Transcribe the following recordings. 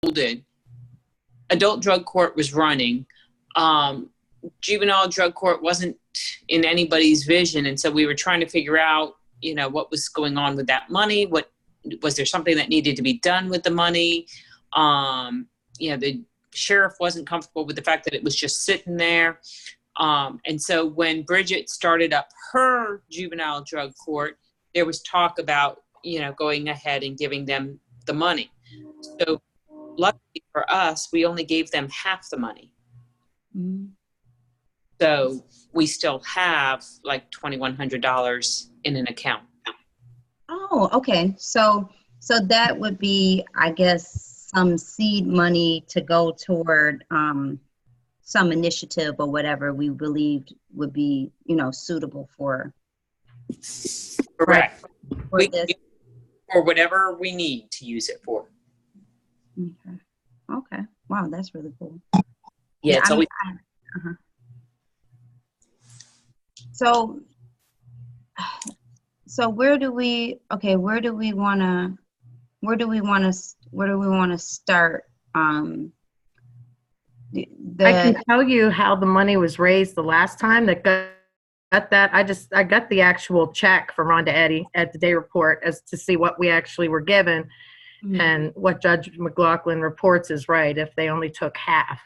folded. Adult drug court was running. Juvenile drug court wasn't in anybody's vision. And so we were trying to figure out, what was going on with that money. Was there something that needed to be done with the money? The sheriff wasn't comfortable with the fact that it was just sitting there. And so when Bridget started up her juvenile drug court, there was talk about, going ahead and giving them the money. So luckily for us, we only gave them half the money. Mm-hmm. So we still have like $2,100 in an account. Oh, okay. So that would be, I guess, some seed money to go toward some initiative or whatever we believed would be, suitable for. Correct. For whatever we need to use it for. Okay. Wow, that's really cool. Yeah, it's always. Uh-huh. So where do we want to start? I can tell you how the money was raised the last time that got that. I got the actual check from Rhonda Eddy at the day report as to see what we actually were given. Mm-hmm. And what Judge McLaughlin reports is right if they only took half.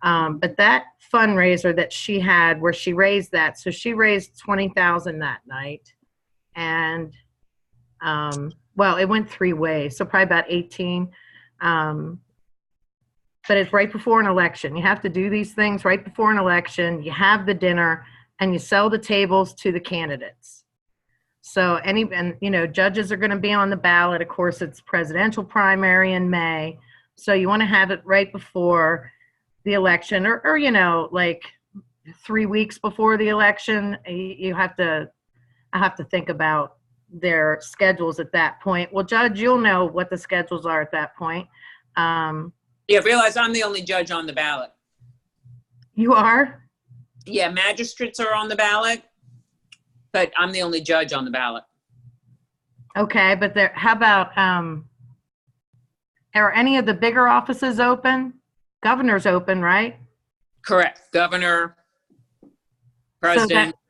But that fundraiser that she had where she raised that, so she raised $20,000 that night. And, it went 3 ways, so probably about 18. But it's right before an election. You have to do these things right before an election. You have the dinner and you sell the tables to the candidates. So judges are going to be on the ballot. Of course, it's presidential primary in May. So you want to have it right before the election or 3 weeks before the election. I have to think about their schedules at that point. Well, Judge, you'll know what the schedules are at that point. Realize I'm the only judge on the ballot. You are? Yeah, magistrates are on the ballot, but I'm the only judge on the ballot. Okay, but how about, are any of the bigger offices open? Governor's open, right? Correct. Governor, president. So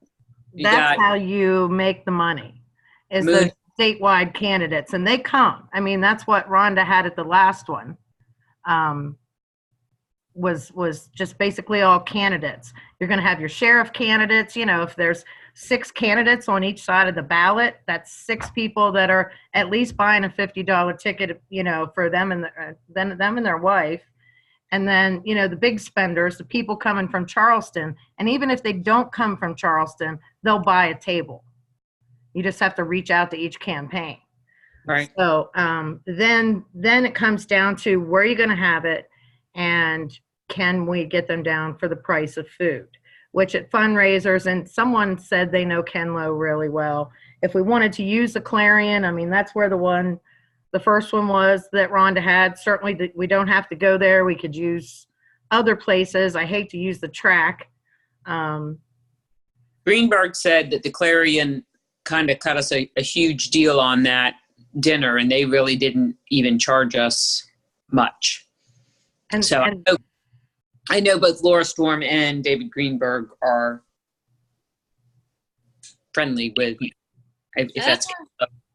that's how you make the money, is those statewide candidates. And they come. I mean, that's what Rhonda had at the last one. Was just basically all candidates. You're going to have your sheriff candidates. If there's 6 candidates on each side of the ballot, that's 6 people that are at least buying a $50 ticket, for them and their wife. And then, the big spenders, the people coming from Charleston. And even if they don't come from Charleston, they'll buy a table. You just have to reach out to each campaign. Right. So then it comes down to where are you going to have it, and can we get them down for the price of food? Which at fundraisers, and someone said they know Ken Lowe really well. If we wanted to use the Clarion, I mean, that's where the first one was that Rhonda had. Certainly we don't have to go there. We could use other places. I hate to use the track. Greenberg said that the Clarion kind of cut us a huge deal on that dinner, and they really didn't even charge us much. I know both Laura Storm and David Greenberg are friendly with, if that's,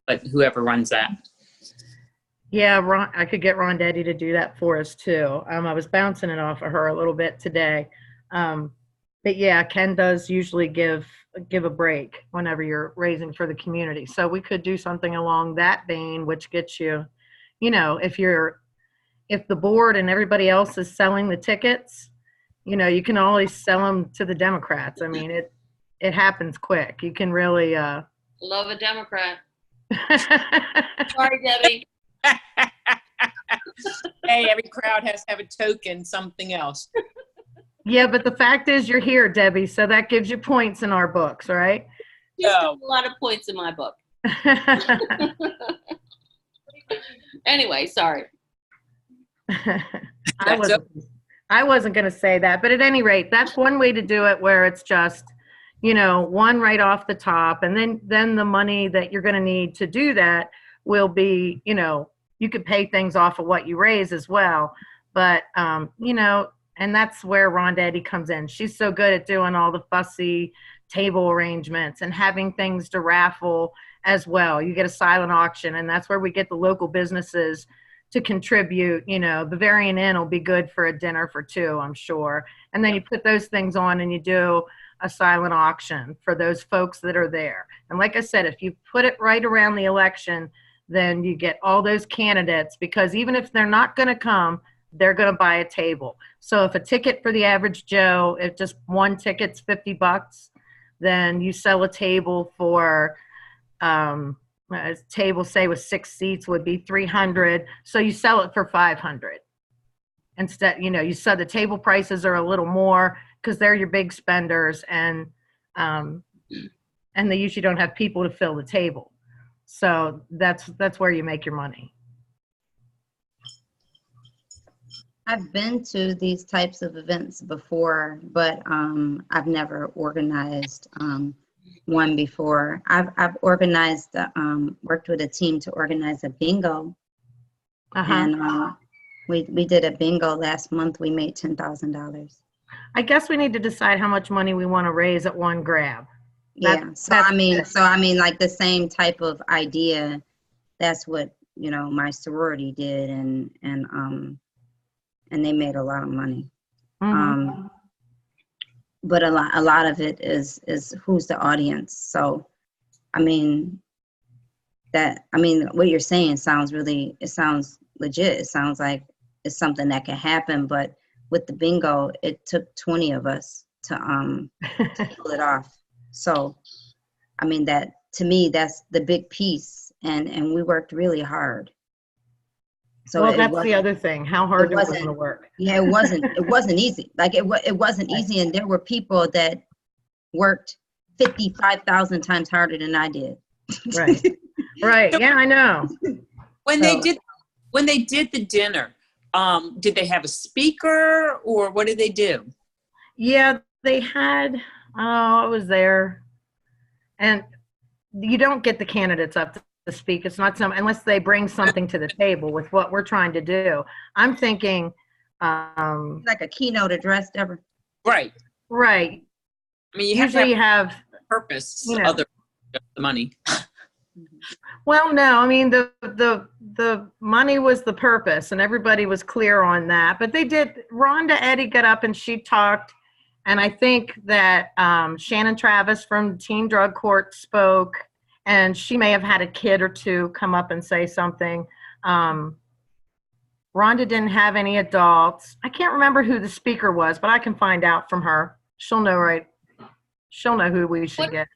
but whoever runs that. Yeah, I could get Ron Deddy to do that for us too. I was bouncing it off of her a little bit today. But yeah, Ken does usually give a break whenever you're raising for the community. So we could do something along that vein, which gets you, if the board and everybody else is selling the tickets, you can always sell them to the Democrats. I mean, it happens quick. You can really love a Democrat. Sorry, Debbie. Hey, every crowd has to have a token, something else. Yeah, but the fact is you're here, Debbie, so that gives you points in our books, right? Just a lot of points in my book. Anyway, sorry. I wasn't going to say that, but at any rate, that's one way to do it, where it's just, one right off the top, and then the money that you're going to need to do that will be, you could pay things off of what you raise as well. But, you know, and that's where Rhonda Eddy comes in. She's so good at doing all the fussy table arrangements and having things to raffle as well. You get a silent auction, and that's where we get the local businesses to contribute. You know, Bavarian Inn will be good for a dinner for two, I'm sure. And then you put those things on and you do a silent auction for those folks that are there. And like I said, if you put it right around the election, then you get all those candidates, because even if they're not going to come, they're going to buy a table. So if a ticket for the average Joe, if just one ticket's $50, then you sell a table for, a table, say with 6 seats, would be 300. So you sell it for 500. Instead, you know, you said the table prices are a little more because they're your big spenders, and they usually don't have people to fill the table. So that's where you make your money. I've been to these types of events before, but I've never organized one before. I've organized, worked with a team to organize a bingo, and we did a bingo last month. We made $10,000. I guess we need to decide how much money we want to raise at one grab. Yeah. So I mean, like the same type of idea. That's what, you know, my sorority did, and they made a lot of money. Mm-hmm. But a lot of it is who's the audience. So, I mean, what you're saying sounds legit. It sounds like it's something that can happen. But with the bingo, it took 20 of us to pull it off. So, I mean, that to me, that's the big piece, and we worked really hard. So well, that's the other thing. How hard do we want to work? Yeah, it wasn't easy. Like it wasn't easy, and there were people that worked 55,000 times harder than I did. Right. Right. Yeah, I know. When they did the dinner, did they have a speaker, or what did they do? Yeah, they had. I was there, and you don't get the candidates up to speak. It's not unless they bring something to the table with what we're trying to do. I'm thinking like a keynote address, Deborah. Right. I mean, you have purpose, you know, other than the money. Well, no, I mean the money was the purpose, and everybody was clear on that. But they did. Rhonda Eddy got up and she talked, and I think that Shannon Travis from Teen Drug Court spoke. And she may have had a kid or two come up and say something. Rhonda didn't have any adults. I can't remember who the speaker was, but I can find out from her. She'll know, right? She'll know who we should get.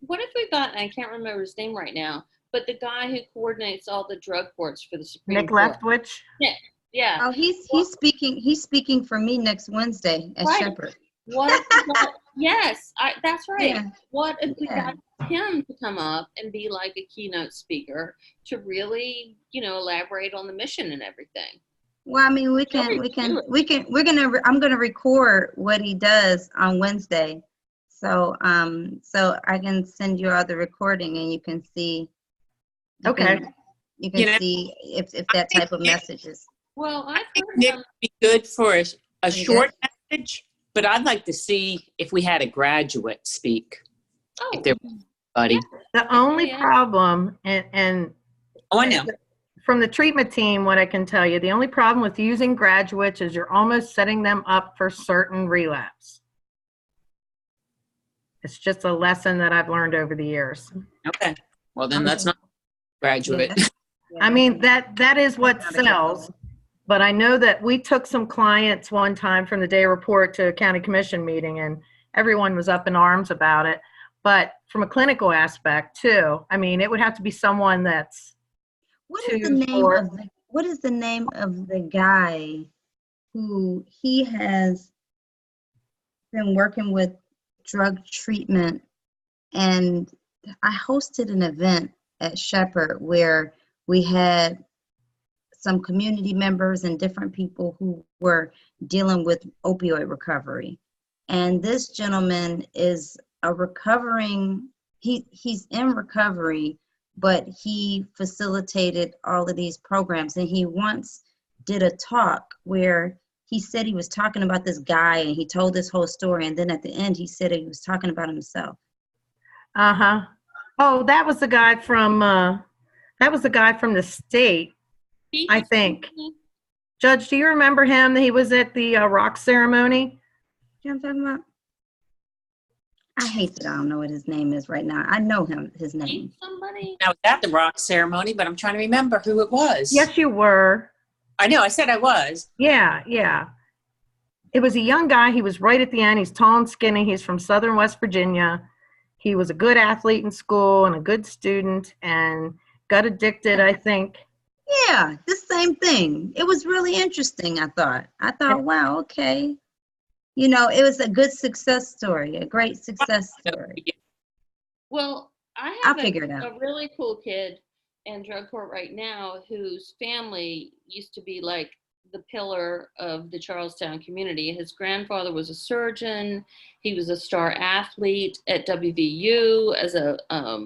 What if we got, I can't remember his name right now, but the guy who coordinates all the drug courts for the Supreme Nick Court. Leftwich? Yeah. Oh, he's speaking for me next Wednesday at Shepherd. What? Yes, that's right. Yeah. What if we got him to come up and be like a keynote speaker to really, you know, elaborate on the mission and everything? Well, I mean, I'm gonna record what he does on Wednesday, so I can send you all the recording, and you can see. You can see if that type of message is. Well, I think Nick would be good for a short message. But I'd like to see if we had a graduate speak. Oh, if there was anybody. The only problem, and I know. From the treatment team, what I can tell you, the only problem with using graduates is you're almost setting them up for certain relapse. It's just a lesson that I've learned over the years. Okay. Well, then that's not graduate. Yeah. I mean, that is what sells. But I know that we took some clients one time from the day report to a county commission meeting, and everyone was up in arms about it. But from a clinical aspect too, I mean, it would have to be someone that's. What is the name of the guy who he has been working with drug treatment? And I hosted an event at Shepherd where we had some community members and different people who were dealing with opioid recovery. And this gentleman is he's in recovery, but he facilitated all of these programs. And he once did a talk where he said he was talking about this guy and he told this whole story. And then at the end, he said he was talking about himself. Uh-huh. Oh, that was the guy from the state, I think. Judge, do you remember him? He was at the rock ceremony. You know what I'm talking about? I hate that I don't know what his name is right now. I know his name. Somebody. I was at the rock ceremony, but I'm trying to remember who it was. Yes, you were. I know. I said I was. Yeah, yeah. It was a young guy. He was right at the end. He's tall and skinny. He's from Southern West Virginia. He was a good athlete in school and a good student and got addicted, I think. Yeah, the same thing. It was really interesting, I thought. Wow, okay. You know, it was a good success story, a great success story. Well, I I'll have figure it out. a really cool kid in drug court right now whose family used to be like the pillar of the Charlestown community. His grandfather was a surgeon. He was a star athlete at WVU as a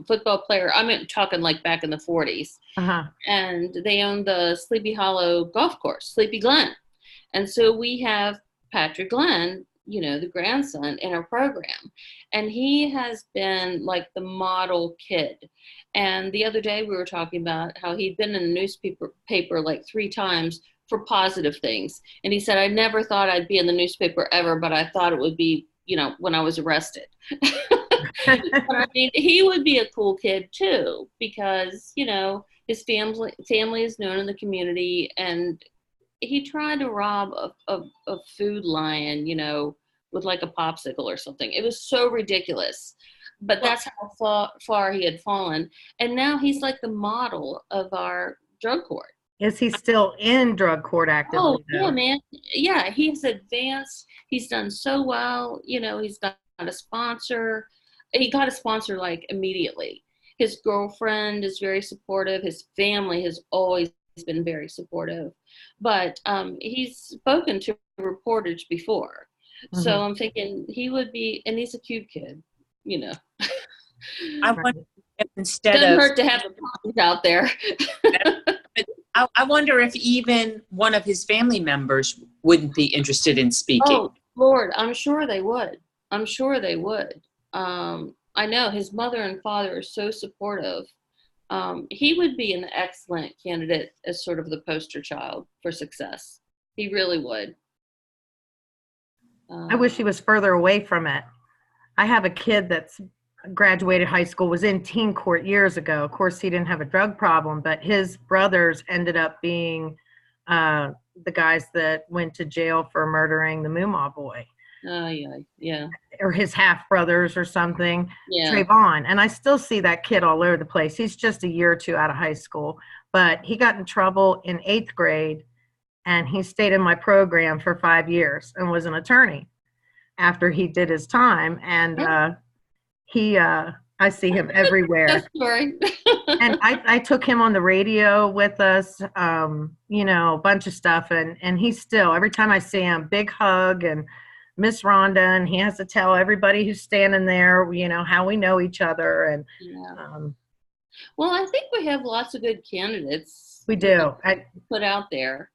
football player. I'm talking like back in the 40s. Uh-huh. And they owned the Sleepy Hollow golf course, Sleepy Glen. And so we have Patrick Glenn, you know, the grandson, in our program. And he has been like the model kid. And the other day we were talking about how he'd been in the newspaper like 3 times for positive things. And he said, I never thought I'd be in the newspaper ever, but I thought it would be, you know, when I was arrested. But I mean, he would be a cool kid too, because, you know, his family is known in the community, and he tried to rob a Food Lion, you know, with like a popsicle or something. It was so ridiculous, but that's how far he had fallen. And now he's like the model of our drug court. Is he still in drug court actively? Oh, though? yeah, man. Yeah, he's advanced. He's done so well. You know, he's got a sponsor. He got a sponsor like immediately. His girlfriend is very supportive. His family has always been very supportive. But he's spoken to reporters before. Mm-hmm. So I'm thinking he would be, and he's a cute kid, you know. I wonder if instead doesn't of hurt to have the problems out there. I wonder if even one of his family members wouldn't be interested in speaking. Oh, Lord, I'm sure they would. I'm sure they would. I know his mother and father are so supportive. He would be an excellent candidate as sort of the poster child for success. He really would. I wish he was further away from it. I have a kid that's graduated high school, was in teen court years ago. Of course, he didn't have a drug problem, but his brothers ended up being the guys that went to jail for murdering the Moomaw boy. Yeah. Or his half brothers or something. Yeah. Trayvon. And I still see that kid all over the place. He's just a year or two out of high school, but he got in trouble in 8th grade, and he stayed in my program for 5 years and was an attorney after he did his time. And I see him everywhere. And I took him on the radio with us, you know, a bunch of stuff. And he's still, every time I see him, big hug and Miss Rhonda, and he has to tell everybody who's standing there, you know, how we know each other. And well, I think we have lots of good candidates. We do. Put out there.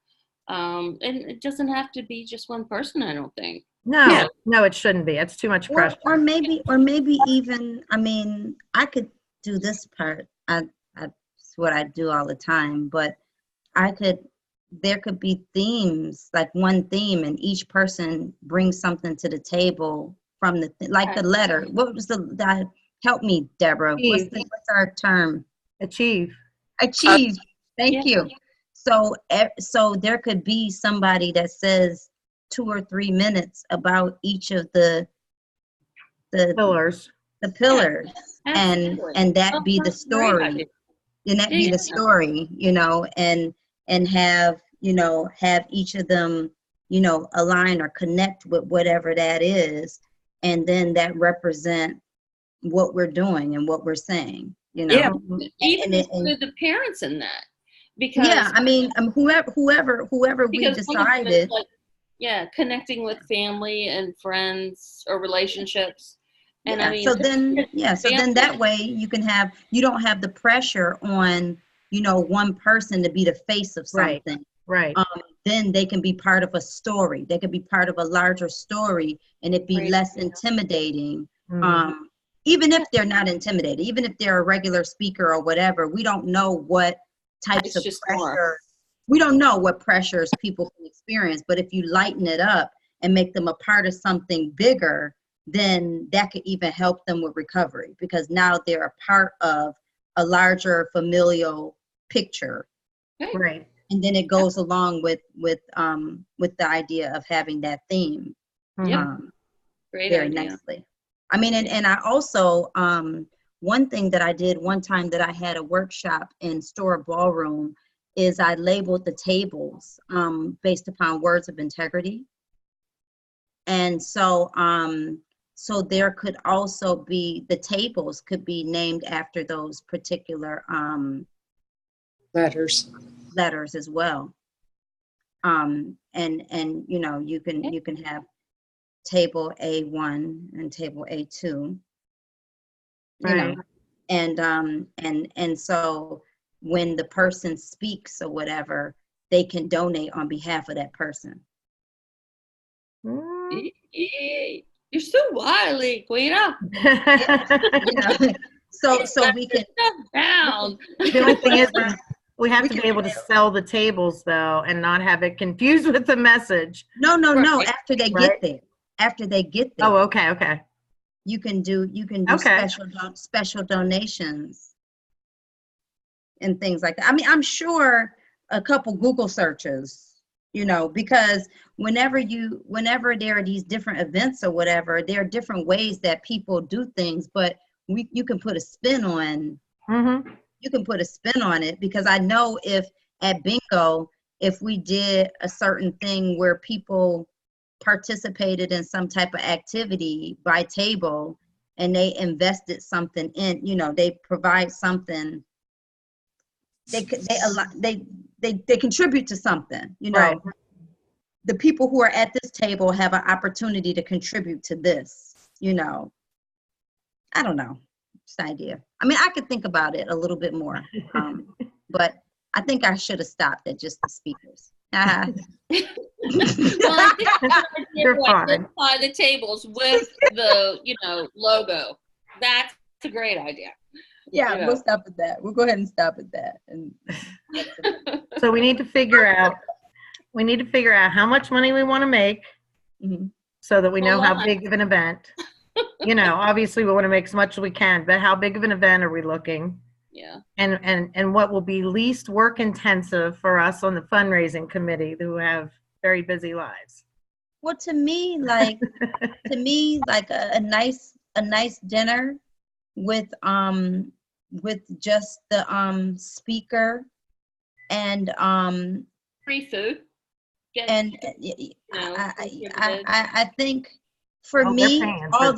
And it doesn't have to be just one person, I don't think. No, it shouldn't be. It's too much pressure. Or maybe even, I mean, I could do this part. It's what I do all the time, but there could be themes, like one theme, and each person brings something to the table from the letter. What was help me, Deborah. What's our term? Achieve. Thank you. So there could be somebody that says 2 or 3 minutes about each of the pillars. The pillars, and that be the story. And that be the story, you know, and have, you know, have each of them, you know, align or connect with whatever that is, and then that represent what we're doing and what we're saying, you know. Yeah, even the parents in that. Because I mean, whoever we decided. Connecting with family and friends or relationships, And Yeah, I mean, so then, so then that family. way you don't have the pressure on, one person to be the face of Right. something. Right. Then they can be part of a story. They can be part of a larger story, and it be Great less idea. intimidating. Mhm. Even if they're not intimidated, even if they're a regular speaker or whatever, we don't know what types It's of just more. pressure. We don't know what pressures people can experience, but if you lighten it up and make them a part of something bigger, then that could even help them with recovery, because now they're a part of a larger familial picture, Okay. Right. and then it goes along with the idea of having that theme Yep. um, Great very idea. nicely. I mean, and I also one thing that I did one time that I had a workshop in Store Ballroom is I labeled the tables based upon words of integrity. And so there could also be, the tables could be named after those particular Letters. letters as well. And you can have table A1 and table A2, you know, Right. and so when the person speaks or whatever, they can donate on behalf of that person. Mm. You're so wily, Guida. You know, so we can Down. The only thing is, put we have we to can be able to sell the tables though, and not have it confused with the message. no Right. after they Right. get there. After they get Oh, there, okay, okay, you can do okay. special donations and things like that. I mean, I'm sure a couple Google searches, because whenever there are these different events or whatever, there are different ways that people do things, but you can put a spin on Mm-hmm. it, because I know if at bingo, if we did a certain thing where people participated in some type of activity by table and they invested something in, they provide something, they contribute to something, Right. the people who are at this table have an opportunity to contribute to this, I don't know. Just an idea. I mean, I could think about it a little bit more, but I think I should have stopped at just the speakers. Well, I think You're you fine. identify the tables with the, logo. That's a great idea. Yeah, we'll stop at that. We'll go ahead and stop at that. And So we need to figure out how much money we want to make, Mhm. so that we know Hold how on. big of an event. Obviously we want to make as much as we can, but how big of an event are we looking? Yeah. And what will be least work intensive for us on the fundraising committee who have very busy lives? Well, to me, like a nice dinner with just the speaker and Free food. Get, and I think for Oh, they're me, paying for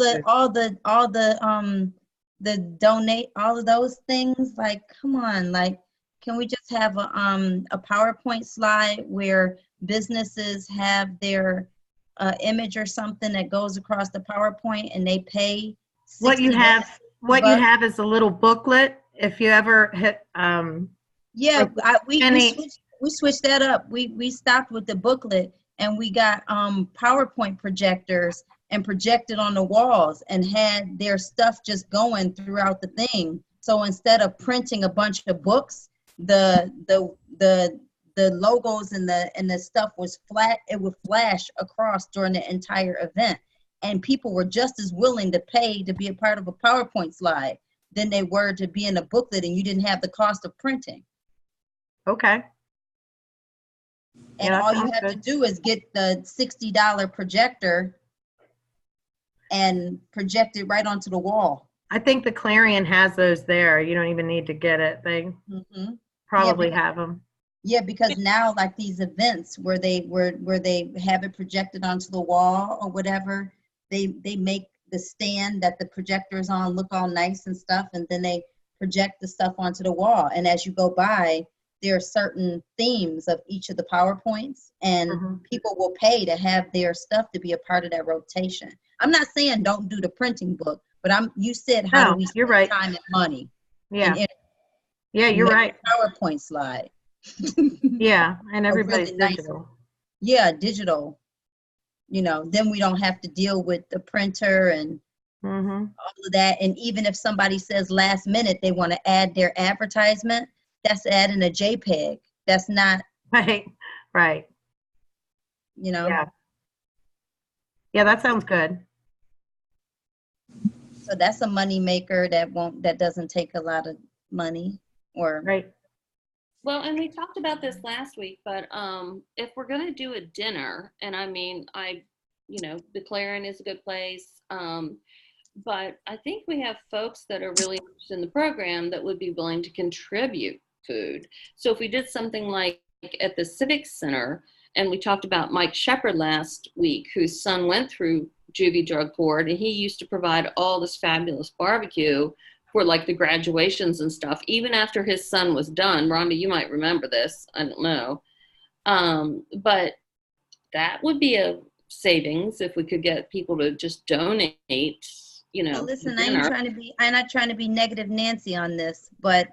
the donate, all of those things, like, come on, like, can we just have a PowerPoint slide where businesses have their image or something that goes across the PowerPoint, and they pay what you $60 have is a little booklet. If you ever hit Yeah, we any switched that up. We stopped with the booklet, and we got PowerPoint projectors and projected on the walls and had their stuff just going throughout the thing. So instead of printing a bunch of books, the logos and the stuff was flat. It would flash across during the entire event, and people were just as willing to pay to be a part of a PowerPoint slide than they were to be in a booklet, and you didn't have the cost of printing. Okay. And Yeah, all you have to do is get the $60 projector and project it right onto the wall. I think the Clarion has those there. You don't even need to get it. They probably have them. Yeah, because now, like, these events where they have it projected onto the wall or whatever, they make the stand that the projector is on look all nice and stuff, and then they project the stuff onto the wall. And as you go by, there are certain themes of each of the PowerPoints, and people will pay to have their stuff to be a part of that rotation. I'm not saying don't do the printing book, But you said, how do No, we you're spend right. time and money? Yeah. And Yeah, you're make right. a PowerPoint slide. Yeah, and A everybody's really nice, digital. yeah, digital. Then we don't have to deal with the printer and Mm-hmm. all of that. And even if somebody says last minute they want to add their advertisement, that's adding a JPEG. That's not, Right, right. Yeah. Yeah, that sounds good. So that's a money maker that doesn't take a lot of money or. Right. Well, and we talked about this last week, but if we're going to do a dinner, and I mean, the Clarion is a good place, but I think we have folks that are really interested in the program that would be willing to contribute food. So if we did something like at the Civic Center, and we talked about Mike Shepard last week, whose son went through juvie drug court, and he used to provide all this fabulous barbecue for like the graduations and stuff, even after his son was done. Rhonda, you might remember this, I don't know. But that would be a savings if we could get people to just donate, Well, listen, dinner. I'm not trying to be negative Nancy on this, but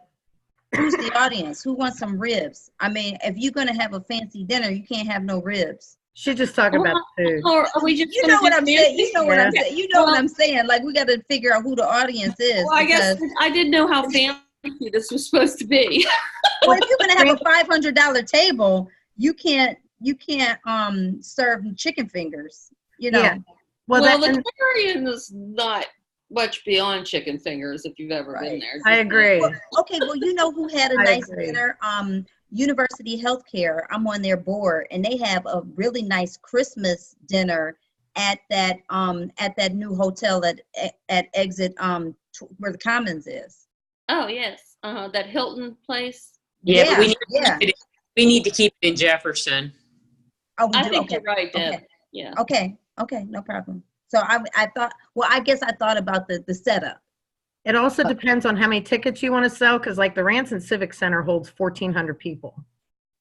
who's the audience? Who wants some ribs? I mean, if you're gonna have a fancy dinner, you can't have no ribs. She's just talking about food. Or are we just You know what I'm saying? You know what I'm Yeah. saying? You know what I'm saying? Like, we got to figure out who the audience is. Well, I guess I didn't know how fancy this was supposed to be. Well, if you're gonna have a $500 table, you can't serve chicken fingers. Yeah. Well, the Clarion is not much beyond chicken fingers if you've ever been there. I agree. Well, okay, well, you know who had a nice dinner? University Healthcare. I'm on their board, and they have a really nice Christmas dinner at that new hotel at exit where the Commons is. Oh yes, that Hilton place. Yeah, but we need to keep it in Jefferson. Oh, I think you're right, Deb. Okay. Yeah. Okay, no problem. So I thought, well, I guess I thought about the setup. It also depends on how many tickets you want to sell, because like the Ranson Civic Center holds 1,400 people.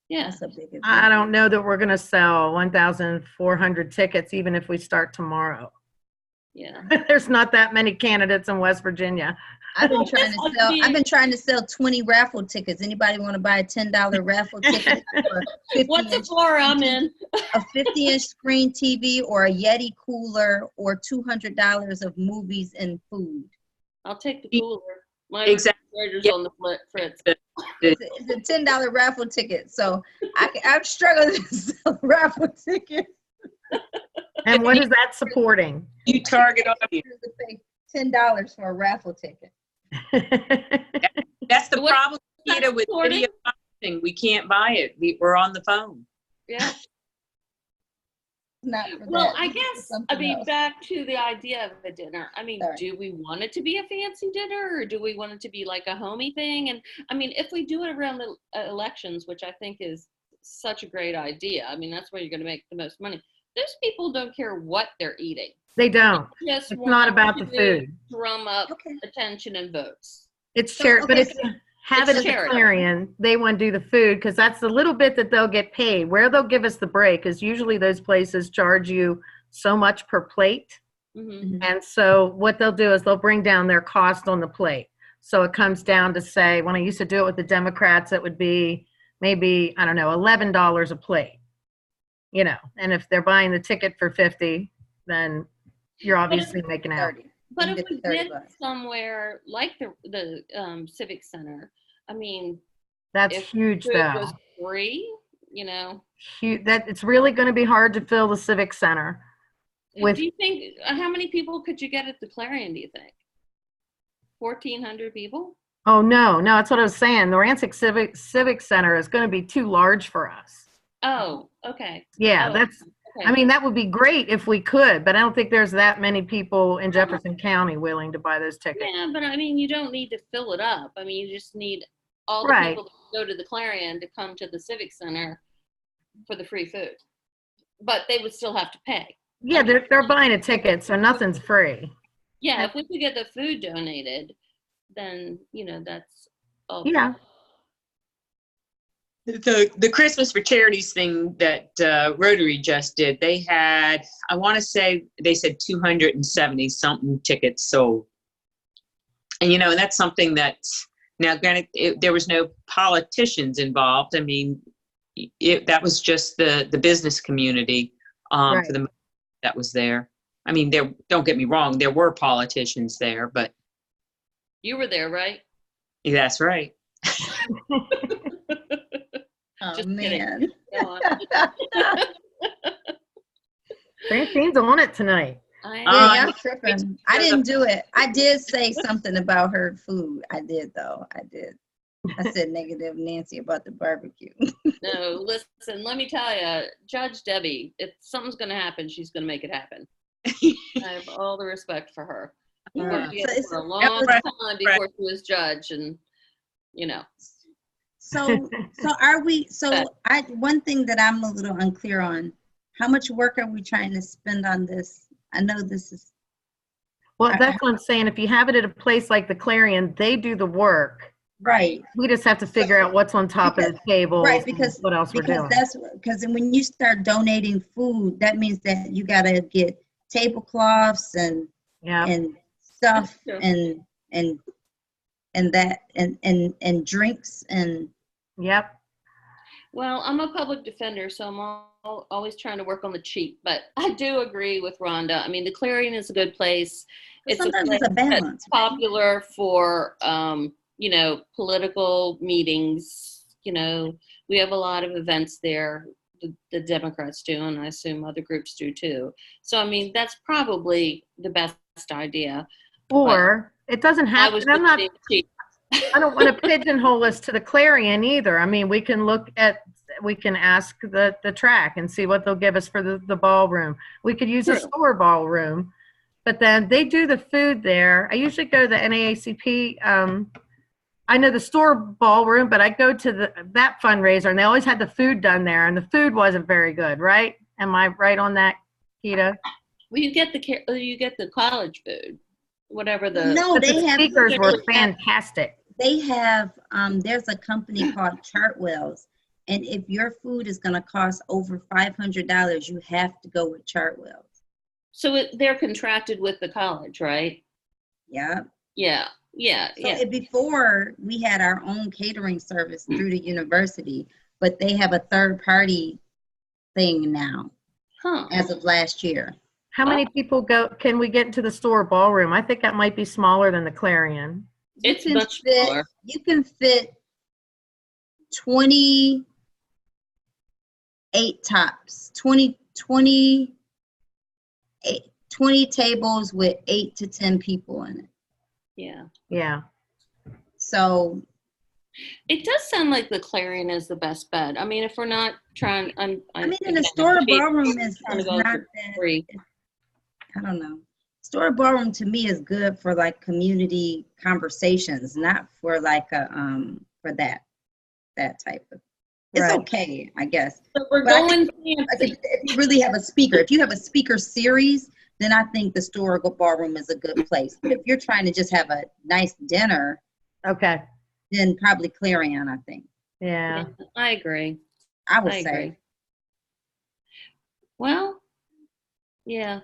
Yeah. That's a big event. I don't know that we're going to sell 1,400 tickets, even if we start tomorrow. Yeah. There's not that many candidates in West Virginia. I've been trying to sell 20 raffle tickets. Anybody want to buy a $10 raffle ticket? What's the floor I'm in? A 50-inch screen TV or a Yeti cooler or $200 of movies and food. I'll take the cooler. My refrigerator's on the fritz. It's a $10 raffle ticket. So I'm struggling to sell a raffle ticket. And what is that supporting? You target audience. $10 for a raffle ticket. That's the problem, Peter, with video conferencing. We can't buy it. We're on the phone. Yeah. Not for Well, that. I guess, back to the idea of a dinner. I mean, do we want it to be a fancy dinner, or do we want it to be like a homey thing? And I mean, if we do it around the elections, which I think is such a great idea, I mean, that's where you're going to make the most money. Those people don't care what they're eating. They don't. It's not about the food. Drum up attention and votes. It's charity, but if you have it at the Clarion, they want to do the food because that's the little bit that they'll get paid. Where they'll give us the break is usually those places charge you so much per plate. Mm-hmm. And so what they'll do is they'll bring down their cost on the plate. So it comes down to, say, when I used to do it with the Democrats, it would be maybe, I don't know, $11 a plate. You know, and if they're buying the ticket for $50, then you're obviously making out. But if we did somewhere like the Civic Center, I mean, that's huge, though. Was free, you know. Huge, that it's really going to be hard to fill the Civic Center. Do you think how many people could you get at the Clarion? Do you think 1,400 people? Oh no, that's what I was saying. The Rancic Civic Center is going to be too large for us. Oh, okay. Yeah, that's. Okay. I mean, that would be great if we could, but I don't think there's that many people in Jefferson County willing to buy those tickets. Yeah, but I mean, you don't need to fill it up. I mean, you just need all the people that go to the Clarion to come to the Civic Center for the free food. But they would still have to pay. Yeah, they're buying a ticket, so nothing's free. Yeah, if we could get the food donated, then, you know, that's all. Yeah. The Christmas for Charities thing that Rotary just did, they had, I want to say, they said 270 something tickets sold. And, you know, and that's something that, now granted, there was no politicians involved. I mean, that was just the business community Right. for the that was there. I mean, don't get me wrong, there were politicians there, but You were there, right? that's right. Oh Just kidding. man. Go on. Francine's on it tonight. Yeah, y'all tripping. I didn't do it. I did say something about her food. I did though. I did. I said negative Nancy about the barbecue. No, listen, let me tell you, Judge Debbie, if something's going to happen, she's going to make it happen. I have all the respect for her. She worked together for a long time before she was judge, and you know. So are we? So one thing that I'm a little unclear on: how much work are we trying to spend on this? I know this is. Well, that's what I'm saying. If you have it at a place like the Clarion, they do the work. Right. We just have to figure out what's on top of the table. Right, because what else we're doing. Because when you start donating food, that means that you got to get tablecloths and stuff and that and drinks and. Yep. Well, I'm a public defender, so I'm always trying to work on the cheap. But I do agree with Rhonda. I mean, the Clarion is a good place. Sometimes it's a balance. That's popular for, you know, political meetings. You know, we have a lot of events there. The Democrats do, and I assume other groups do too. So, I mean, that's probably the best idea. Or it doesn't have to. I'm not. Cheap. I don't want to pigeonhole us to the Clarion either. I mean, we can ask the track and see what they'll give us for the ballroom. We could use a store ballroom, but then they do the food there. I usually go to the NAACP. I know the store ballroom, but I go to that fundraiser, and they always had the food done there, and the food wasn't very good, right? Am I right on that, Keita? Well, you get the college food. Whatever the speakers were fantastic. They have there's a company called Chartwells, and if your food is going to cost over $500, you have to go with Chartwells. So they're contracted with the college, right? Yeah. So before we had our own catering service through the university, but they have a third party thing now as of last year. How many people can we get into the store ballroom? I think that might be smaller than the Clarion. It's much smaller. You can fit 28 tops, 20 tables with 8 to 10 people in it. Yeah. So it does sound like the Clarion is the best bet. I mean, if we're not trying, I mean, in the store ballroom is not that. I don't know. Store ballroom to me is good for like community conversations, not for like a for that type of. It's okay, I guess. So we're going. If you really have a speaker, if you have a speaker series, then I think the store ballroom is a good place. But if you're trying to just have a nice dinner, then probably Clarion, I think. Yeah, I agree. I would say. Well, yeah.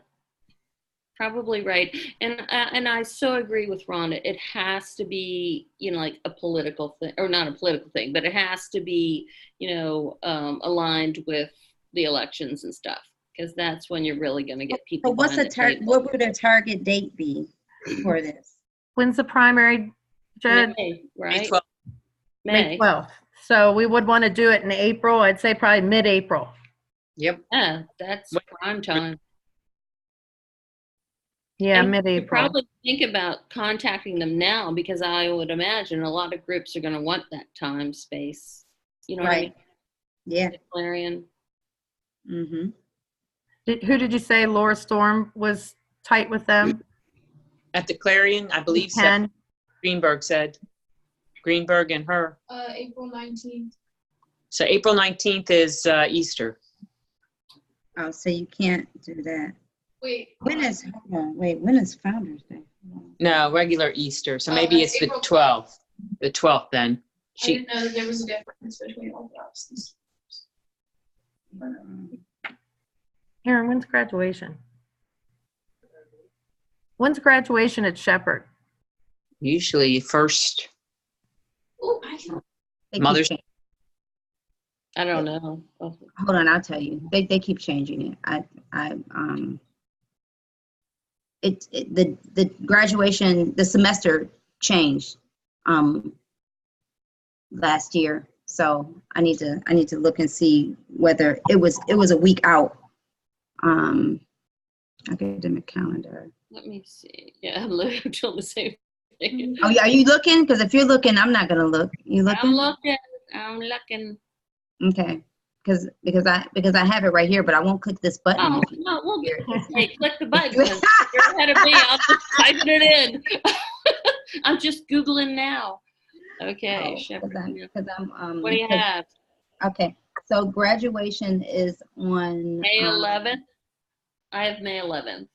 Probably right. And I so agree with Rhonda. It has to be, you know, like a political thing, or not a political thing, but it has to be, you know, aligned with the elections and stuff, because that's when you're really going to get people. So what would a target date be for this? When's the primary, Judge? May, right? May 12th. So we would want to do it in April. I'd say probably mid-April. Yep. Yeah, that's prime time. Yeah, and mid-April. Probably think about contacting them now, because I would imagine a lot of groups are going to want that time space. You know, right? Yeah. Clarion. Mm-hmm. Who did you say Laura Storm was tight with them? At the Clarion, I believe so. Greenberg said. Greenberg and her. April 19th. So April 19th is Easter. Oh, so you can't do that. Wait. When is Founders Day? No, regular Easter. So maybe it's the 12th. The 12th then. I didn't know there was a difference between all the options. Aaron, when's graduation? When's graduation at Shepherd? Usually first Oh, They keep Mother's. changing. I don't know. Hold on, I'll tell you. They keep changing it. The graduation, the semester changed last year. So I need to look and see whether it was a week out. Academic calendar. Let me see. Yeah, I'm looking doing the same thing. Oh, yeah, are you looking? Because if you're looking, I'm not gonna look. You looking? I'm looking. Okay. Because I have it right here, but I won't click this button. Oh, no, well, hey, click the button because you're ahead of me. I'm just typing it in. I'm just Googling now. Okay, Shepherd. What do you have? Okay, so graduation is on May 11th? I have May 11th,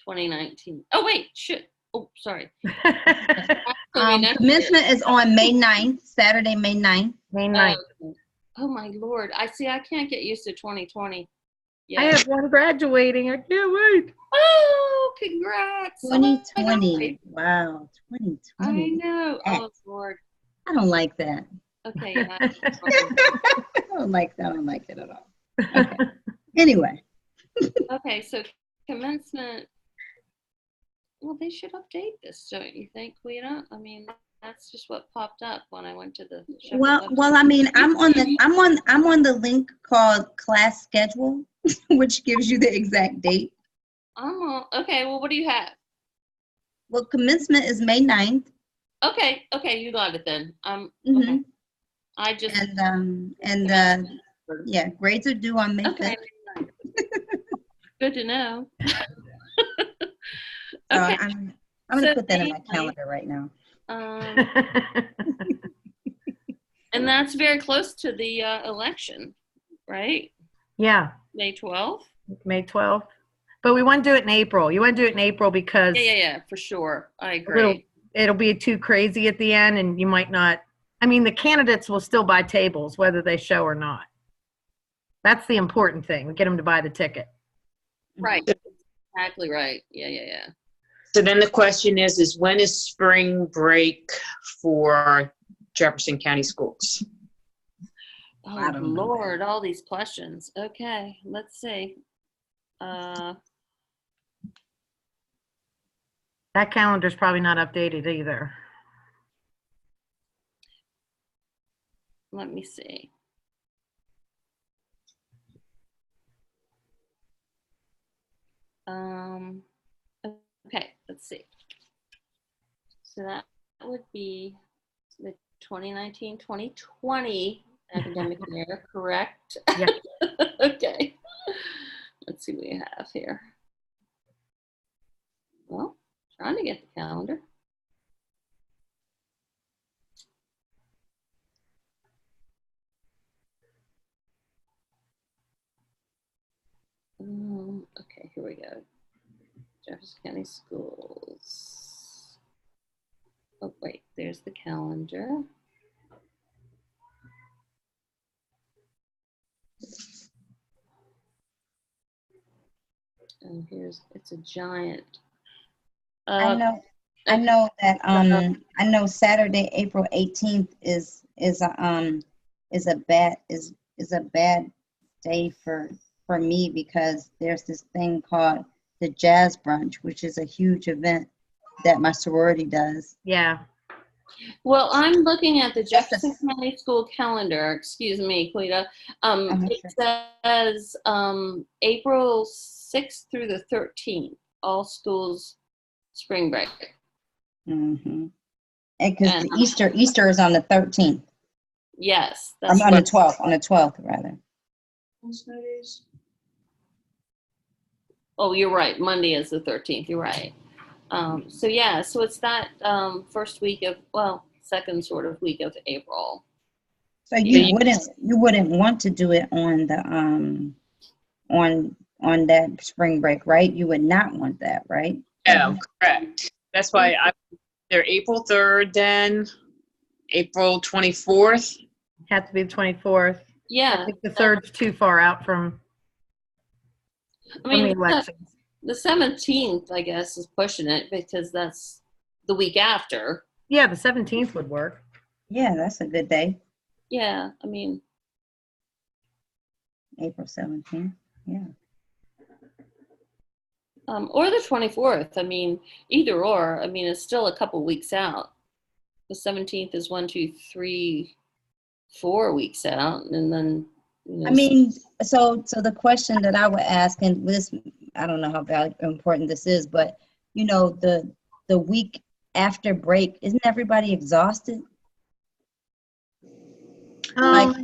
2019. Oh, wait, shit. Oh, sorry. Commencement is on May 9th, Saturday, May 9th. May 9th. Oh, my Lord. I can't get used to 2020. Yeah. I have one graduating. I can't wait. Oh, congrats. 2020. Oh, Wow, 2020. I know. Oh, Lord. I don't like that. Okay. Yeah. I don't like that. I don't like it at all. Okay. Anyway. Okay, so commencement. Well, they should update this, don't you think, Quita? I mean, that's just what popped up when I went to the. Well, I mean, I'm on the link called class schedule, which gives you the exact date. Okay. Well, what do you have? Well, commencement is May 9th. Okay, you got it then. Mhm. Okay. I just yeah, grades are due on May 5th. okay. Good to know. So Okay. I'm gonna put that in my calendar right now. And that's very close to the election, right? Yeah, May 12th? May 12th. But we want to do it in April. You want to do it in April because Yeah, for sure. I agree. It'll be too crazy at the end and you might not. I mean, the candidates will still buy tables whether they show or not. That's the important thing. We get them to buy the ticket. Right. Exactly right. Yeah. So then the question is when is spring break for Jefferson County schools? Oh, Lord, all these questions. Okay, let's see. That calendar's probably not updated either. Let me see. Okay, let's see. So that would be the 2019-2020 academic year, correct? Yep. Okay. Let's see what we have here. Well, trying to get the calendar. Okay, here we go. Jefferson County Schools. Oh, wait, there's the calendar. And it's a giant. I know that Saturday, April 18th is a bad day for me because there's this thing called the Jazz Brunch, which is a huge event that my sorority does. Yeah. Well, I'm looking at the Jefferson County School calendar. Excuse me, Quita. It says April 6th through the 13th, all schools spring break. Mm-hmm. And because Easter is on the 13th. Yes, that's on the 12th. On the 12th, rather. Oh, you're right. Monday is the 13th. You're right. So it's that second sort of week of April. So you wouldn't want to do it on the on that spring break, right? You would not want that, right? No, correct. That's why they're April 3rd, then April 24th. Have to be the 24th. Yeah. I think the 3rd's too far out from the elections. The 17th, I guess, is pushing it because that's the week after. Yeah, the 17th would work. Yeah, that's a good day. Yeah, I mean, April 17th. Yeah. or the 24th. I mean, either or. I mean, it's still a couple weeks out. The 17th is 1, 2, 3, 4 weeks out, and then I mean, so the question that I would ask, and this, I don't know how important this is, but the week after break, isn't everybody exhausted? Like,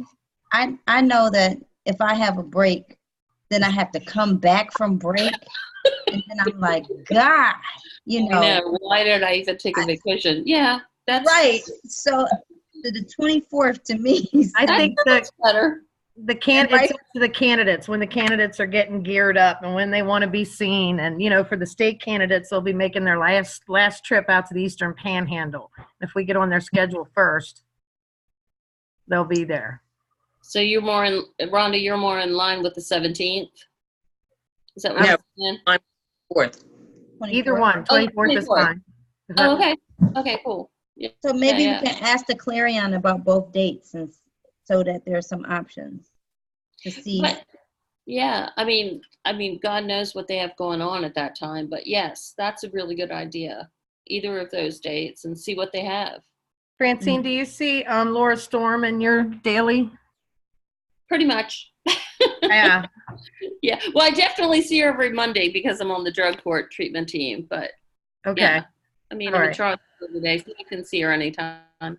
I know that if I have a break, then I have to come back from break, and then I'm like, God, why did I even take a vacation? Yeah, that's right. So the 24th to me, I think that's better. The candidates, the candidates, when the candidates are getting geared up and when they want to be seen, and for the state candidates, they'll be making their last trip out to the Eastern Panhandle. If we get on their schedule first, they'll be there. So you're more in, Rhonda, you're more in line with the 17th. Is that what No, you're saying? I'm 4th. Either one, 24th is fine. Oh, okay. Okay, cool. Yeah. So maybe we can ask the Clarion about both dates, and so that there's some options to see. But, yeah, I mean, God knows what they have going on at that time. But yes, that's a really good idea. Either of those dates, and see what they have. Francine, do you see Laura Storm in your daily? Pretty much. Yeah. Yeah. Well, I definitely see her every Monday because I'm on the drug court treatment team. But okay. Yeah. I mean, I'm in charge every day, so you can see her anytime.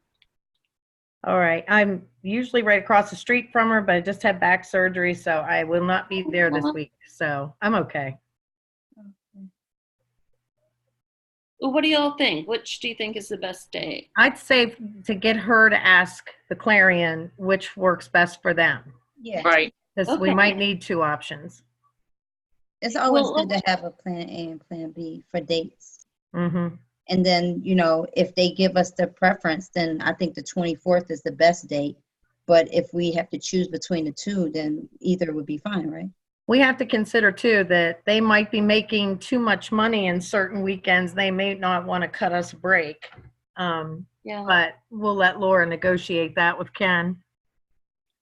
All right. I'm usually right across the street from her, but I just had back surgery, so I will not be there this week. So I'm okay. Well, what do y'all think? Which do you think is the best day? I'd say to get her to ask the Clarion which works best for them. Yeah. Right. Because we might need two options. It's always good to have a plan A and plan B for dates. Mm-hmm. And then, if they give us the preference, then I think the 24th is the best date. But if we have to choose between the two, then either would be fine, right? We have to consider, too, that they might be making too much money in certain weekends. They may not want to cut us a break. But we'll let Laura negotiate that with Ken.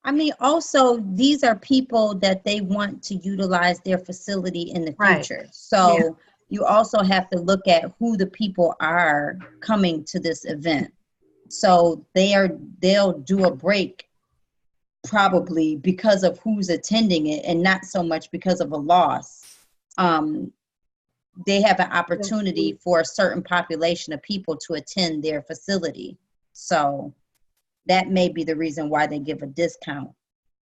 I mean, also, these are people that they want to utilize their facility in the future. So you also have to look at who the people are coming to this event. So they'll do a break probably because of who's attending it and not so much because of a loss. They have an opportunity for a certain population of people to attend their facility. So that may be the reason why they give a discount.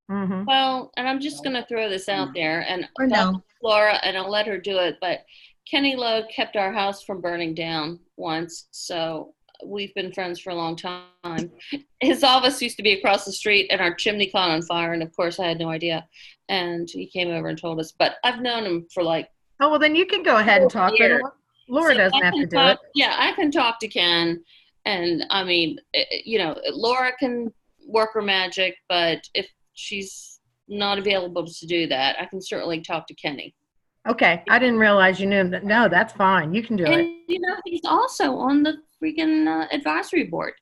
Mm-hmm. Well, and I'm just going to throw this out there, and Laura, and I'll let her do it, but Kenny Lowe kept our house from burning down once, so we've been friends for a long time. His office used to be across the street, and our chimney caught on fire, and of course I had no idea, and he came over and told us, but I've known him for like... Oh, well, then you can go ahead and talk. Laura doesn't have to do it. Yeah, I can talk to Ken, and I mean, Laura can work her magic, but if she's not available to do that, I can certainly talk to Kenny. Okay, I didn't realize you knew that. No, that's fine. You can do it. And he's also on the freaking advisory board.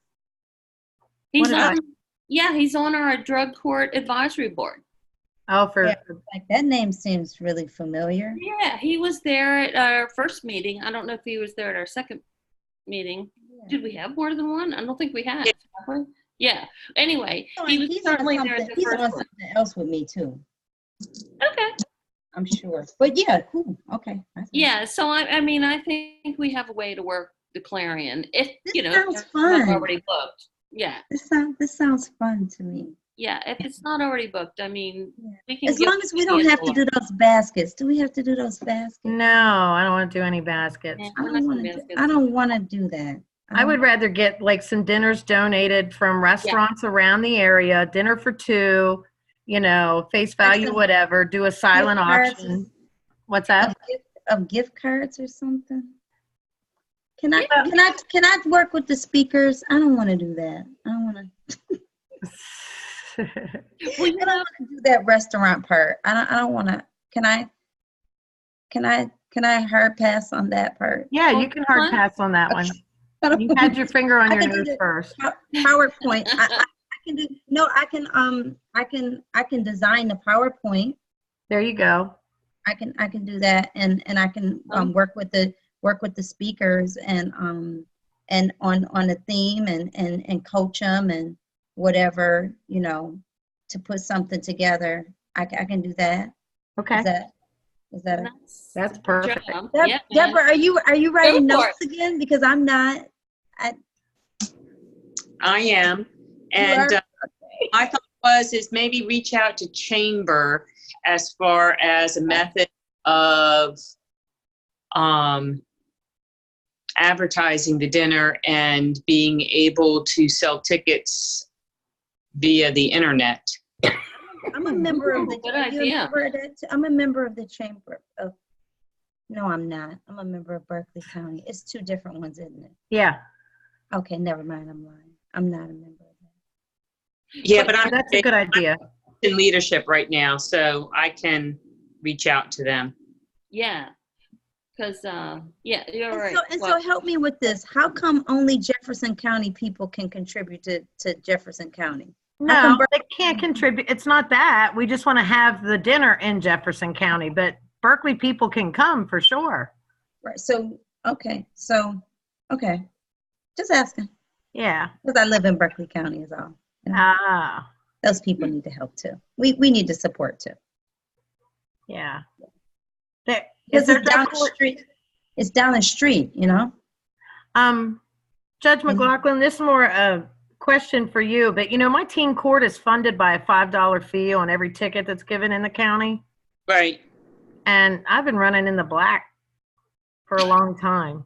He's on our drug court advisory board. Oh, like that name seems really familiar. Yeah, he was there at our first meeting. I don't know if he was there at our second meeting. Yeah. Did we have more than one? I don't think we had. Yeah. Anyway, he was certainly there at the he's first on one. Something else with me too. Okay. I'm sure. But yeah, cool. Okay. Yeah, so I mean, I think we have a way to work the Clarion. If sounds fun. Already booked. Yeah. This sounds fun to me. Yeah, if it's not already booked, I mean, we can. As long as we don't have to do those baskets. Do we have to do those baskets? No, I don't want to do any baskets. Yeah, I don't want to do that. I would rather get like some dinners donated from restaurants around the area, dinner for two, face value, whatever, do a silent auction. What's that? Of gift cards or something? Can I work with the speakers? I don't want to do that. I don't want to. I don't want to do that restaurant part. I don't want to. Can I hard pass on that part? Yeah, you can hard pass on that one. You had your finger on I your can do nose the first. PowerPoint. I can do, no, I can design the PowerPoint. There you go. I can do that, and I can work with the speakers and on a theme and coach them and whatever, to put something together. I can do that. Okay. Is that a, That's Good perfect. job. Yeah, man. Deborah, are you writing Go for notes again? Because I'm not. I am. You And are? my thought is maybe reach out to Chamber as far as a method of advertising the dinner and being able to sell tickets via the internet. I'm a member of the. Good are you a idea. member of that? I'm a member of the Chamber of. No, I'm not. I'm a member of Berkeley County. It's two different ones, isn't it? Yeah. Okay, never mind. I'm lying. I'm not a member of that. Yeah, but I'm That's a good idea. in leadership right now, so I can reach out to them. Yeah. Because, yeah, you're right. So help me with this. How come only Jefferson County people can contribute to Jefferson County? No, they can't contribute. It's not that. We just want to have the dinner in Jefferson County, but Berkeley people can come for sure. Right. So, okay. Just asking. Yeah. Because I live in Berkeley County is all. Ah, Those people need to help too. We need to support too. yeah. Because it's down the street. It's down the street, Judge McLaughlin, this is more a question for you, but my teen court is funded by a $5 fee on every ticket that's given in the county. Right. And I've been running in the black for a long time.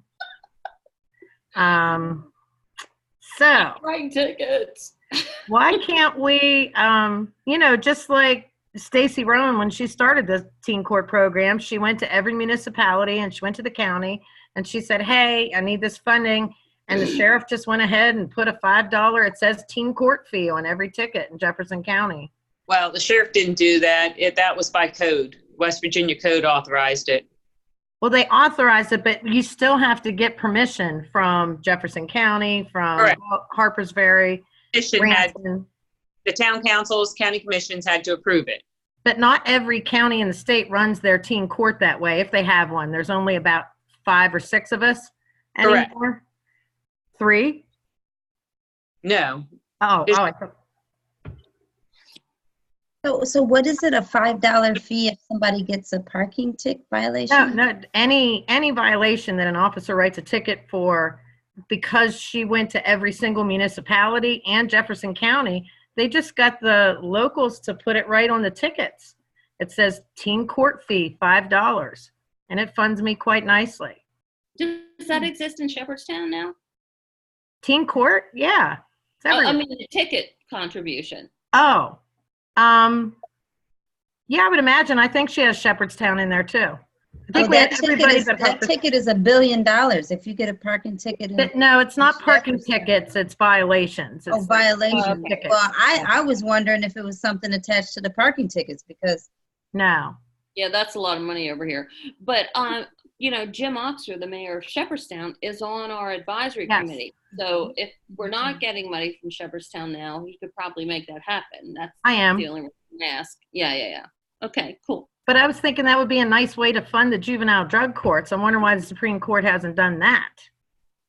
So Writing tickets. why can't we, just like Stacy Rowan, when she started the teen court program, she went to every municipality and she went to the county and she said, hey, I need this funding. And the sheriff just went ahead and put a $5, it says teen court fee on every ticket in Jefferson County. Well, the sheriff didn't do that. That was by code. West Virginia code authorized it. Well, they authorized it, but you still have to get permission from Jefferson County, from Correct. Harpers Ferry, The town councils, county commissions had to approve it. But not every county in the state runs their teen court that way, if they have one. There's only about 5 or 6 of us anymore. Correct. 3? No. I thought. So what is it, a $5 fee if somebody gets a parking ticket violation? No, any violation that an officer writes a ticket for, because she went to every single municipality and Jefferson County, they just got the locals to put it right on the tickets. It says teen court fee, $5, and it funds me quite nicely. Does that exist in Shepherdstown now? Teen court? Yeah. It's everywhere. I mean, the ticket contribution. Oh, yeah, I would imagine. I think she has Shepherdstown in there too. I think we had everybody that ticket is $1 billion if you get a parking ticket. No, it's not parking tickets. It's violations. It's violations. tickets. Well, I was wondering if it was something attached to the parking tickets because. No. Yeah, that's a lot of money over here. But, Jim Oxer, the mayor of Shepherdstown, is on our advisory committee. So if we're not getting money from Shepherdstown now, he could probably make that happen. That's I am. the only reason I ask. Yeah. Okay, cool. But I was thinking that would be a nice way to fund the juvenile drug courts. I wonder why the Supreme Court hasn't done that.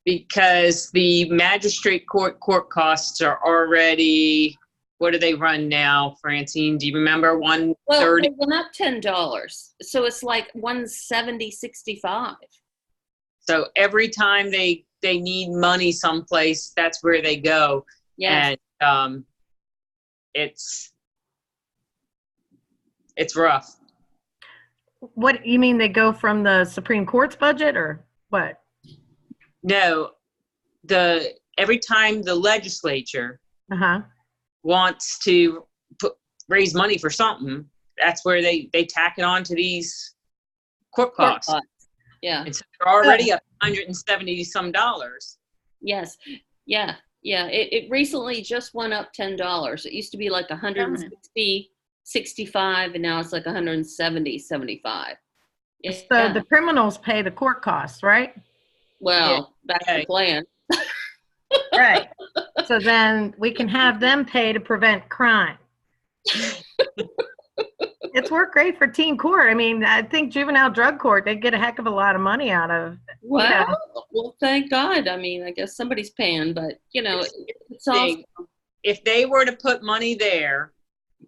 Because the magistrate court costs are already, what do they run now, Francine? Do you remember? $130? Well, they went up $10. So it's like $170.65. So every time they need money someplace, that's where they go. Yes. And it's rough. What you mean, they go from the Supreme Court's budget or what? No, every time the legislature wants to raise money for something, that's where they tack it on to these court costs. Yeah. And so they're already up $170 some. Yes. Yeah. It recently just went up $10. It used to be like 160.65, and now it's like 170.75. So the criminals pay the court costs, right? Well, that's the plan. Right. So then we can have them pay to prevent crime. It's worked great for teen court. I mean, I think juvenile drug court, they get a heck of a lot of money out of. Well, well, thank God. I mean, I guess somebody's paying, but it's also, if they were to put money there,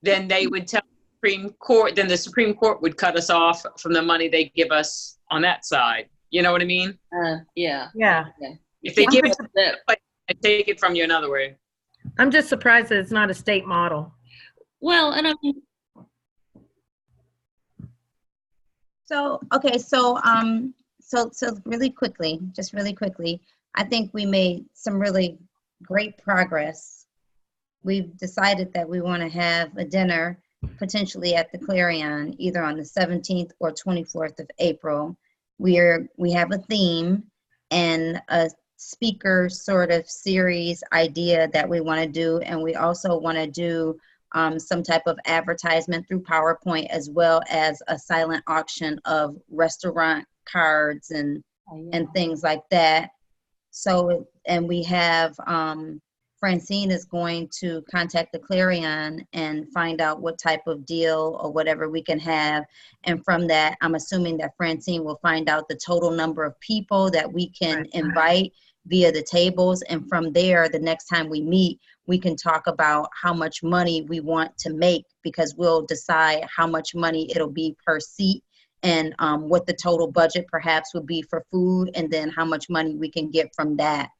then they would tell the Supreme Court, then the Supreme Court would cut us off from the money they give us on that side. You know what I mean? Yeah. If they give us that, I take it from you another way. I'm just surprised that it's not a state model. Well, and I mean, So, okay, so really quickly, I think we made some really great progress. We've decided that we want to have a dinner potentially at the Clarion, either on the 17th or 24th of April. We have a theme and a speaker sort of series idea that we want to do, and we also want to do some type of advertisement through PowerPoint, as well as a silent auction of restaurant cards and things like that. So, and we have Francine is going to contact the Clarion and find out what type of deal or whatever we can have. And from that, I'm assuming that Francine will find out the total number of people that we can invite via the tables. And from there, the next time we meet, we can talk about how much money we want to make, because we'll decide how much money it'll be per seat, and what the total budget perhaps would be for food, and then how much money we can get from that.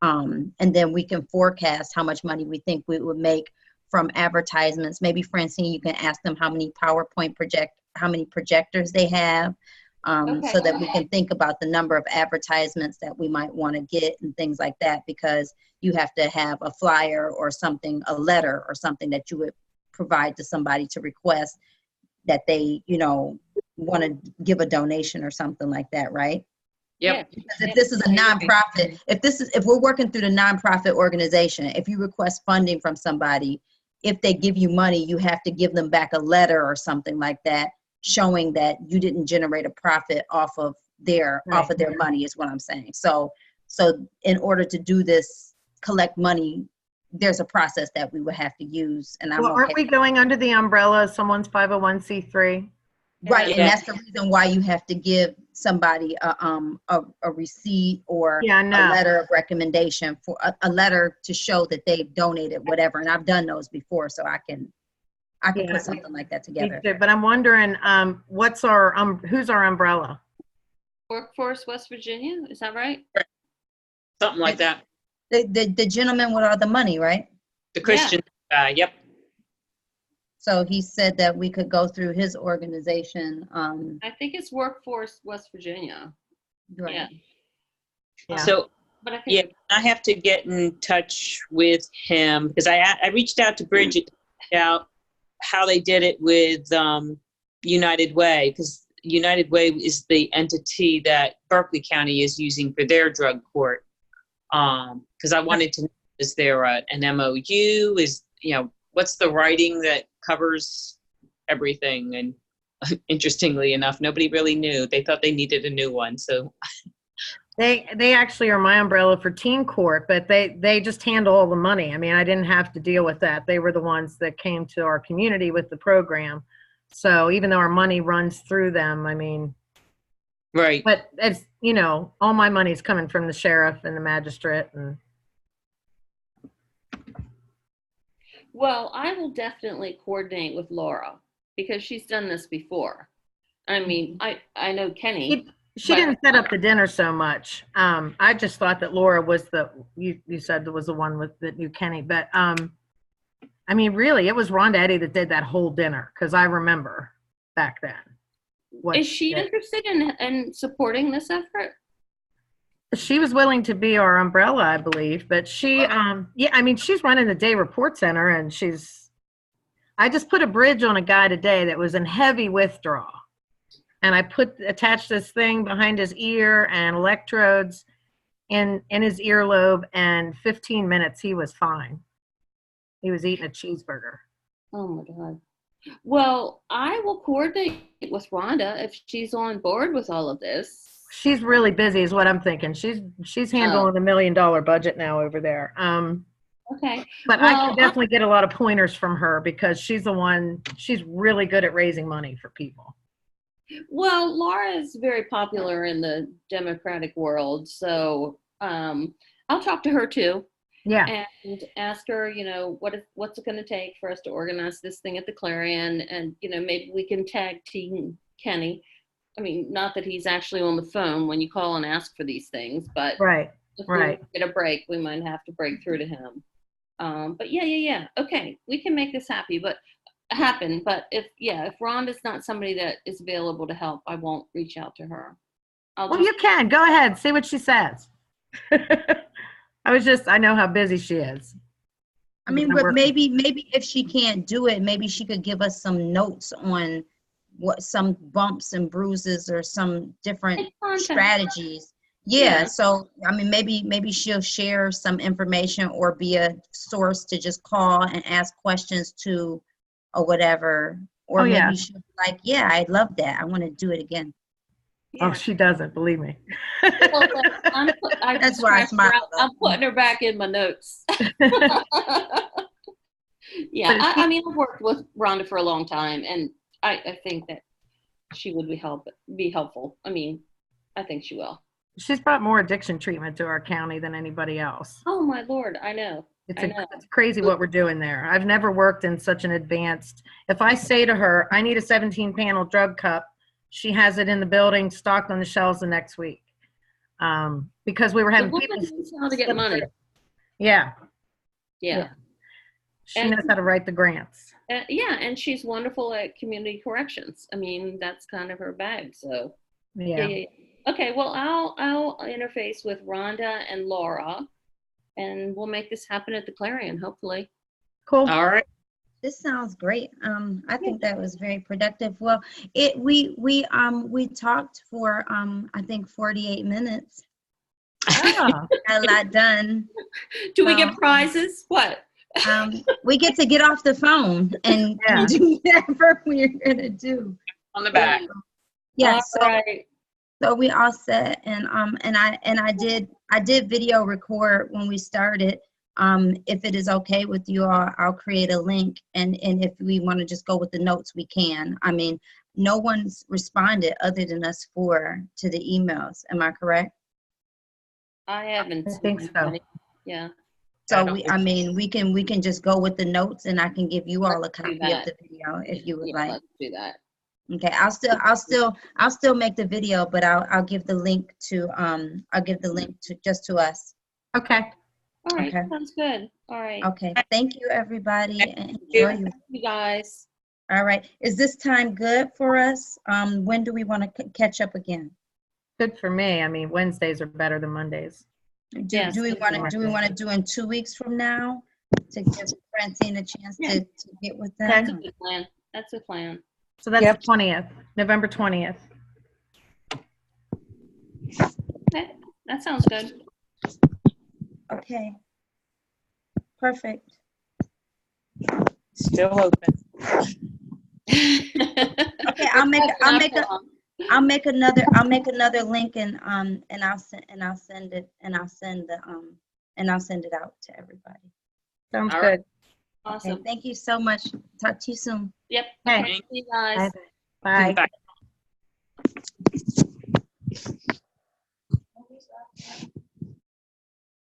And then we can forecast how much money we think we would make from advertisements. Maybe Francine, you can ask them how many how many projectors they have, so that we can think about the number of advertisements that we might want to get and things like that, because you have to have a flyer or something, a letter or something that you would provide to somebody to request that they, want to give a donation or something like that, right? Yep. Because if this is a nonprofit, if we're working through the nonprofit organization, if you request funding from somebody, if they give you money, you have to give them back a letter or something like that, showing that you didn't generate a profit off of their money, is what I'm saying. So in order to do this, collect money, there's a process that we would have to use. And aren't we going under the umbrella of someone's 501c3? Right, and that's the reason why you have to give somebody a receipt or a letter of recommendation, for a letter to show that they've donated whatever. And I've done those before, so I can put something like that together. But I'm wondering, who's our umbrella? Workforce West Virginia, is that right? Something like that. The gentleman with all the money, right? The Christian guy, yep. So he said that we could go through his organization. I think it's Workforce West Virginia. Right. Yeah. So, but I think I have to get in touch with him, because I reached out to Bridget to find out how they did it with United Way, because United Way is the entity that Berkeley County is using for their drug court. Because I wanted to know, is there an MOU? What's the writing that covers everything? And interestingly enough, nobody really knew. They thought they needed a new one. So they actually are my umbrella for teen court, but they just handle all the money. I mean, I didn't have to deal with that. They were the ones that came to our community with the program. So even though our money runs through them, I mean, right. But it's, all my money's coming from the sheriff and the magistrate. And well, I will definitely coordinate with Laura, because she's done this before. I mean, I know Kenny. She didn't set up the dinner so much. I just thought that Laura was you said was the one that knew Kenny. But I mean, really, it was Rhonda Eddy that did that whole dinner, because I remember back then. Is she interested in supporting this effort? She was willing to be our umbrella, I believe, but she, I mean, she's running the day report center, and I just put a bridge on a guy today that was in heavy withdrawal, and I attached this thing behind his ear and electrodes in his earlobe, and 15 minutes he was fine. He was eating a cheeseburger. Oh my God. Well, I will coordinate with Rhonda if she's on board with all of this. She's really busy is what I'm thinking. She's handling $1 million budget now over there. Okay. But I can definitely get a lot of pointers from her because she's really good at raising money for people. Well, Laura is very popular in the Democratic world, so I'll talk to her too. Yeah. And ask her, what's it going to take for us to organize this thing at the Clarion, and maybe we can tag team Kenny. I mean, not that he's actually on the phone when you call and ask for these things, but Right. if we get a break, we might have to break through to him. But yeah. Okay, we can make this happen. But if Rhonda's not somebody that is available to help, I won't reach out to her. You can go ahead, see what she says. I know how busy she is. I mean, but maybe if she can't do it, maybe she could give us some notes on what some bumps and bruises or some different strategies. Yeah. So, I mean, maybe she'll share some information or be a source to just call and ask questions to or whatever. Or maybe she'll be like, yeah, I love that. I want to do it again. Yeah. Oh, she doesn't, believe me. Well, that's why I smile. I'm putting her back in my notes. Yeah, I mean, I've worked with Rhonda for a long time, and I think that she would be helpful. I mean, I think she will. She's brought more addiction treatment to our county than anybody else. Oh my Lord, I know. It's crazy what we're doing there. I've never worked in such an advanced. If I say to her, I need a 17-panel drug cup, she has it in the building, stocked on the shelves the next week. Because we were having people how to get money. Yeah. She knows how to write the grants. And she's wonderful at community corrections. I mean, that's kind of her bag. So yeah. Okay, well, I'll interface with Rhonda and Laura, and we'll make this happen at the Clarion, hopefully. Cool. All right. This sounds great. I think that was very productive. Well, we talked for I think 48 minutes. Got a lot done. Do we get prizes? What? We get to get off the phone and do whatever we're gonna do. On the back. Yeah. Right. So we all set, and I did video record when we started. If it is okay with you all, I'll create a link, and if we want to just go with the notes, we can. I mean, no one's responded other than us four to the emails. Am I correct? I haven't. I think so. Yeah. So we can just go with the notes, and I can give you all a copy of the video if you would like. Let's do that. Okay, I'll still make the video, but I'll give the link to just to us. Okay. All right. Okay. Sounds good. All right. Okay. Thank you, everybody. And enjoy you guys. All right. Is this time good for us? When do we want to catch up again? Good for me. I mean, Wednesdays are better than Mondays. Do we want to do in 2 weeks from now to give Francine a chance to get with them? That's a good plan. That's a plan. So that's the 20th, November 20th. Okay, that sounds good. Okay. Perfect. Still open. Okay, I'll make another link and I'll send it out to everybody. Sounds good. Awesome. Okay, thank you so much. Talk to you soon. Yep. Okay. See you guys. Bye. Bye.